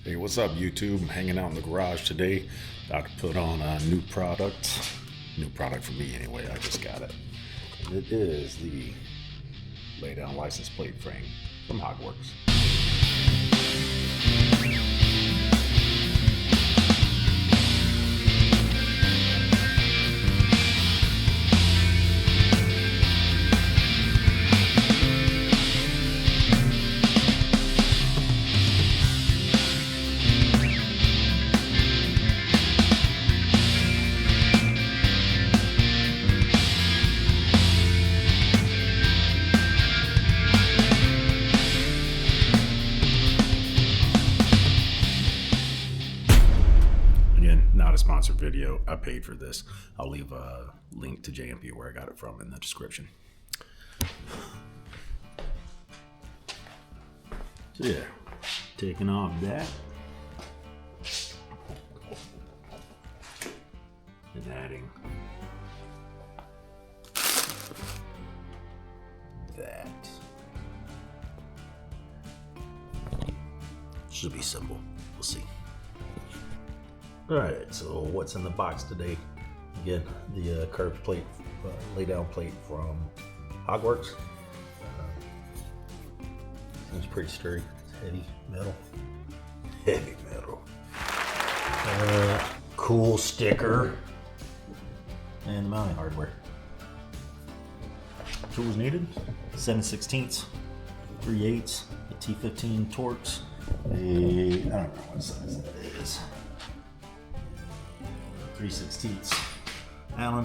Hey, what's up, YouTube? I'm hanging out in the garage today. About to put on a new product. New product for me anyway, I just got it. It is the Laydown license plate frame from Hogworkz. Not a sponsored video. I paid for this. I'll leave a link to J&P where I got it from in the description. So yeah, taking off that and adding that. Should be simple. We'll see. Alright, so what's in the box today? Again, the curved plate, lay-down plate from Hogworkz. Seems pretty sturdy. It's heavy metal. Heavy metal. Cool sticker. And the mounting hardware. Tools needed: 7/16, 3/8, a T15 Torx, I don't know what size that is. 3/16 Allen,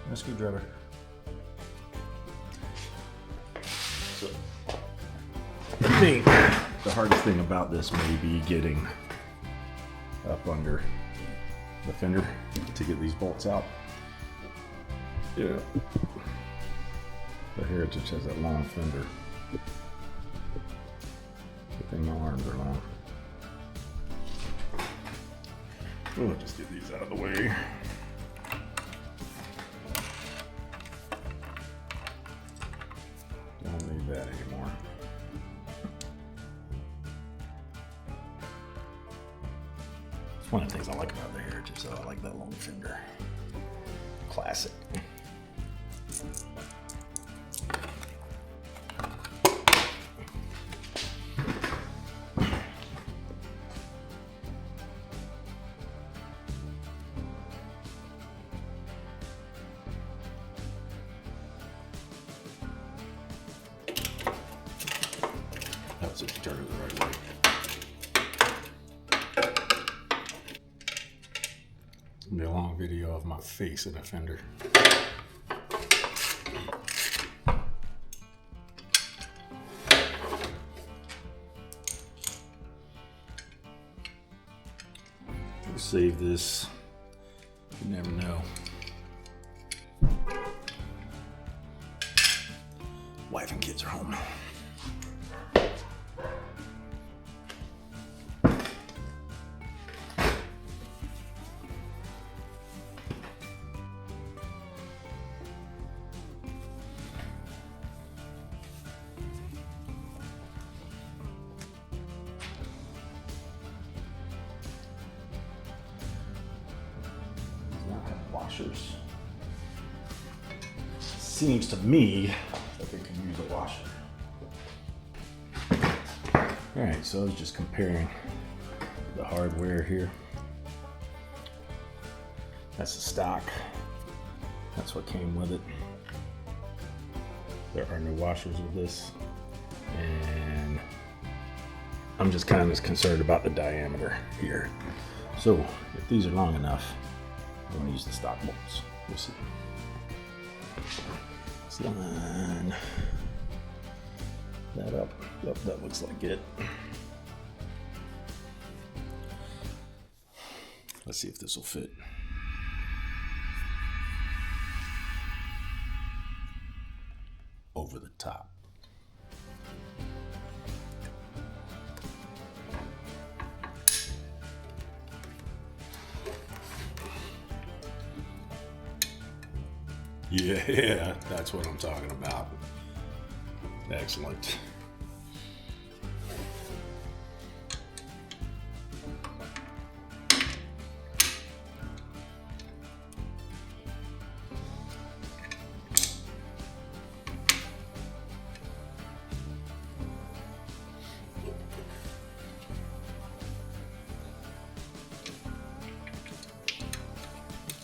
and a screwdriver. So, I think the hardest thing about this may be getting up under the fender to get these bolts out. Yeah. The Heritage has that long fender. Good thing my arms are long. We'll just get these out of the way. Don't need that anymore. It's one of the things I like about the Heritage, so I like that long fender. Classic. If you turn it the right way. It'll be a long video of my face in a fender. We'll save this. You never know. Wife and kids are home. Washers. Seems to me that they could use a washer. Alright, so I was just comparing the hardware here. That's the stock. That's what came with it. There are no washers with this. And I'm just kind of concerned about the diameter here. So if these are long enough, I'm going to use the stock bolts. We'll see. Let's line that up. Yep, that looks like it. Let's see if this will fit. Over the top. Yeah, that's what I'm talking about. Excellent.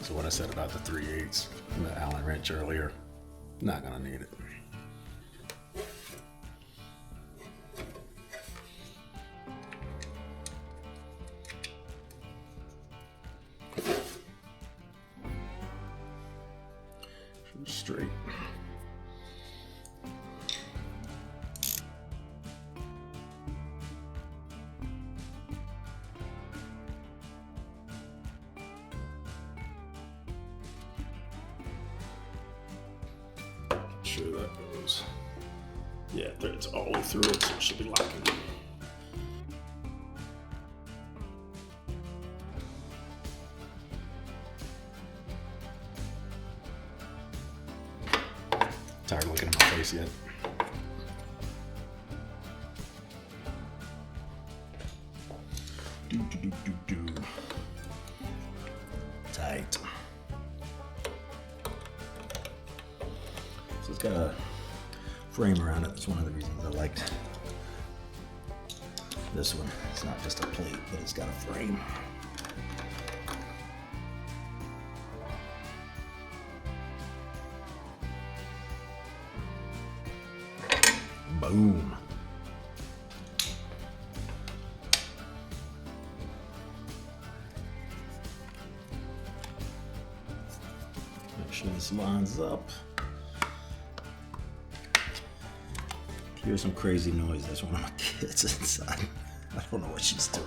So what I said about the 3/8 and the Allen wrench earlier, not gonna need it. Straight. Sure that goes. Yeah, threads all the way through it, so it should be locking. Tired of looking at my face yet? Do. Tight. So it's got a frame around it. That's one of the reasons I liked this one. It's not just a plate, but it's got a frame. Boom. Make sure this lines up. Here's some crazy noise. There's one of my kids inside. I don't know what she's doing.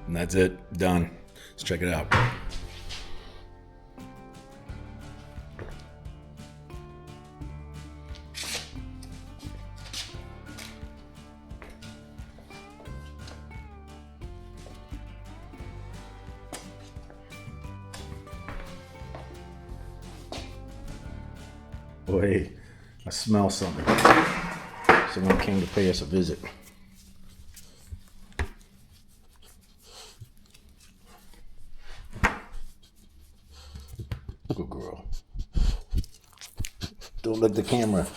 And that's it, done. Let's check it out. Boy, I smell something. Someone came to pay us a visit. Good girl. Don't let the camera.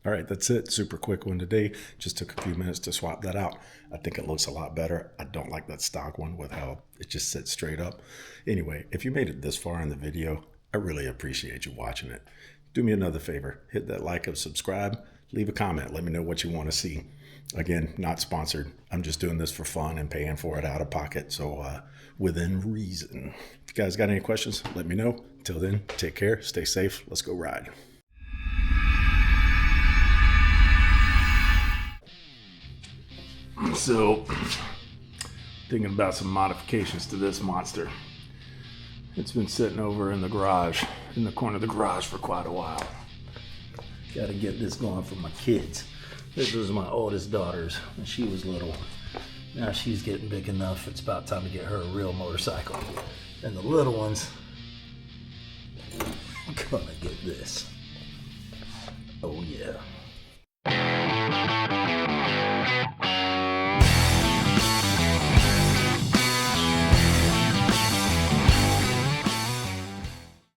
All right, that's it. Super quick one today. Just took a few minutes to swap that out. I think it looks a lot better. I don't like that stock one with how it just sits straight up. Anyway, if you made it this far in the video, I really appreciate you watching it. Do me another favor. Hit that like and subscribe. Leave a comment. Let me know what you want to see. Again, not sponsored. I'm just doing this for fun and paying for it out of pocket. So within reason. If you guys got any questions, let me know. Till then, take care. Stay safe. Let's go ride. So, thinking about some modifications to this monster. It's been sitting over in the garage, in the corner of the garage for quite a while. Got to get this going for my kids. This was my oldest daughter's when she was little. Now she's getting big enough. It's about time to get her a real motorcycle. And the little ones, I'm gonna get this. Oh yeah.